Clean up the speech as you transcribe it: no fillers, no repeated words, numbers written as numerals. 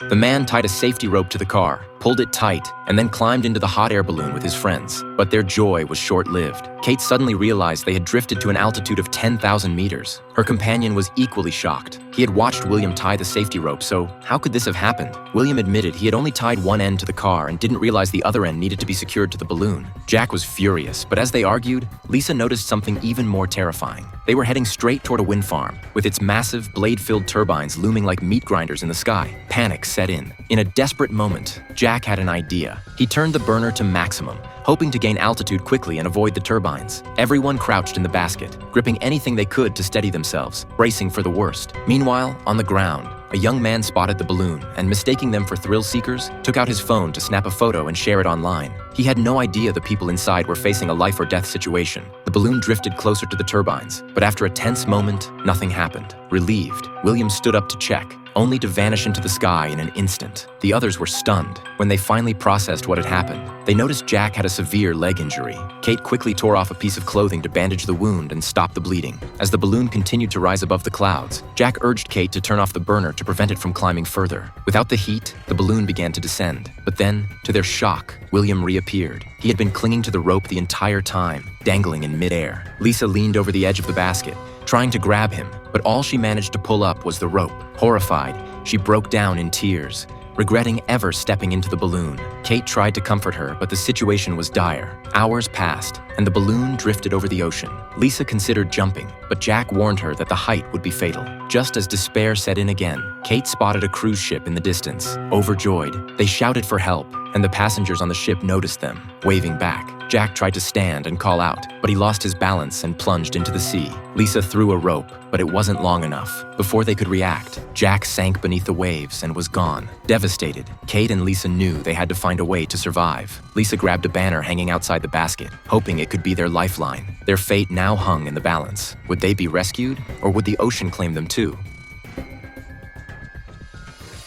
The man tied a safety rope to the car, pulled it tight, and then climbed into the hot air balloon with his friends. But their joy was short-lived. Kate suddenly realized they had drifted to an altitude of 10,000 meters. Her companion was equally shocked. He had watched William tie the safety rope, so how could this have happened? William admitted he had only tied one end to the car and didn't realize the other end needed to be secured to the balloon. Jack was furious, but as they argued, Lisa noticed something even more terrifying. They were heading straight toward a wind farm, with its massive, blade-filled turbines looming like meat grinders in the sky. Panic set in. In a desperate moment, Jack had an idea. He turned the burner to maximum, hoping to gain altitude quickly and avoid the turbines. Everyone crouched in the basket, gripping anything they could to steady themselves, bracing for the worst. Meanwhile, on the ground, a young man spotted the balloon and, mistaking them for thrill seekers, took out his phone to snap a photo and share it online. He had no idea the people inside were facing a life-or-death situation. The balloon drifted closer to the turbines, but after a tense moment, nothing happened. Relieved, William stood up to check, only to vanish into the sky in an instant. The others were stunned. When they finally processed what had happened, they noticed Jack had a severe leg injury. Kate quickly tore off a piece of clothing to bandage the wound and stop the bleeding. As the balloon continued to rise above the clouds, Jack urged Kate to turn off the burner to prevent it from climbing further. Without the heat, the balloon began to descend. But then, to their shock, William reappeared. He had been clinging to the rope the entire time, dangling in midair. Lisa leaned over the edge of the basket, trying to grab him, but all she managed to pull up was the rope. Horrified, she broke down in tears, regretting ever stepping into the balloon. Kate tried to comfort her, but the situation was dire. Hours passed, and the balloon drifted over the ocean. Lisa considered jumping, but Jack warned her that the height would be fatal. Just as despair set in again, Kate spotted a cruise ship in the distance. Overjoyed, they shouted for help, and the passengers on the ship noticed them, waving back. Jack tried to stand and call out, but he lost his balance and plunged into the sea. Lisa threw a rope, but it wasn't long enough. Before they could react, Jack sank beneath the waves and was gone. Devastated, Kate and Lisa knew they had to find a way to survive. Lisa grabbed a banner hanging outside the basket, hoping it could be their lifeline. Their fate now hung in the balance. Would they be rescued, or would the ocean claim them too?